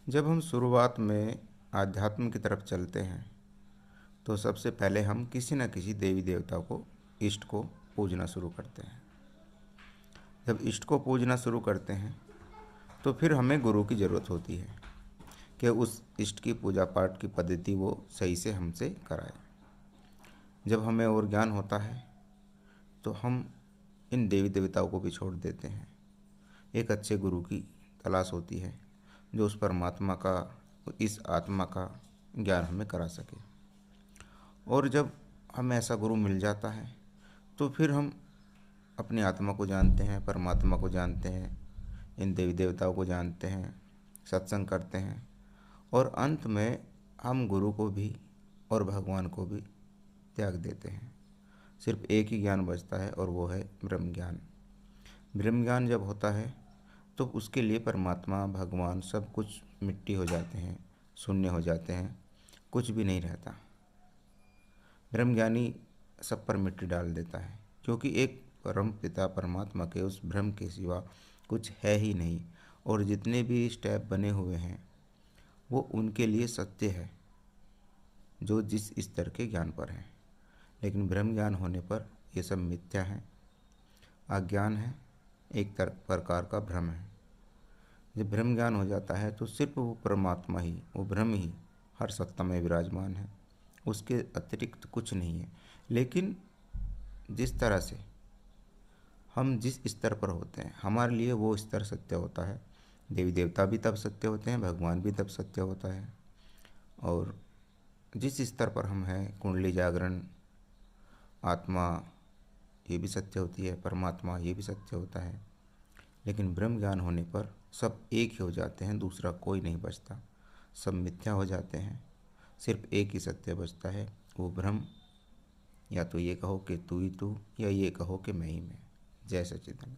जब हम शुरुआत में आध्यात्म की तरफ चलते हैं तो सबसे पहले हम किसी न किसी देवी देवता को, इष्ट को पूजना शुरू करते हैं। जब इष्ट को पूजना शुरू करते हैं तो फिर हमें गुरु की ज़रूरत होती है कि उस इष्ट की पूजा पाठ की पद्धति वो सही से हमसे कराए। जब हमें और ज्ञान होता है तो हम इन देवी देवताओं को भी छोड़ देते हैं। एक अच्छे गुरु की तलाश होती है जो उस परमात्मा का, इस आत्मा का ज्ञान हमें करा सके। और जब हमें ऐसा गुरु मिल जाता है तो फिर हम अपनी आत्मा को जानते हैं, परमात्मा को जानते हैं, इन देवी देवताओं को जानते हैं, सत्संग करते हैं और अंत में हम गुरु को भी और भगवान को भी त्याग देते हैं। सिर्फ एक ही ज्ञान बचता है और वो है ब्रह्म ज्ञान। ब्रह्म ज्ञान जब होता है तो उसके लिए परमात्मा, भगवान सब कुछ मिट्टी हो जाते हैं, शून्य हो जाते हैं, कुछ भी नहीं रहता। ब्रह्मज्ञानी सब पर मिट्टी डाल देता है क्योंकि एक परम पिता परमात्मा के उस ब्रह्म के सिवा कुछ है ही नहीं। और जितने भी स्टेप बने हुए हैं वो उनके लिए सत्य है जो जिस स्तर के ज्ञान पर हैं। लेकिन ब्रह्म ज्ञान होने पर ये सब मिथ्या है, अज्ञान है, एक प्रकार का भ्रम है। जब ब्रह्म ज्ञान हो जाता है तो सिर्फ वो परमात्मा ही, वो ब्रह्म ही हर सत्ता में विराजमान है, उसके अतिरिक्त कुछ नहीं है। लेकिन जिस तरह से हम जिस स्तर पर होते हैं हमारे लिए वो स्तर सत्य होता है। देवी देवता भी तब सत्य होते हैं, भगवान भी तब सत्य होता है। और जिस स्तर पर हम हैं, कुंडली जागरण, आत्मा, ये भी सत्य होती है, परमात्मा ये भी सत्य होता है। लेकिन ब्रह्म ज्ञान होने पर सब एक ही हो जाते हैं, दूसरा कोई नहीं बचता, सब मिथ्या हो जाते हैं। सिर्फ एक ही सत्य बचता है, वो ब्रह्म। या तो ये कहो कि तू ही तू, या ये कहो कि मैं ही मैं। जय सच्चिदानंद।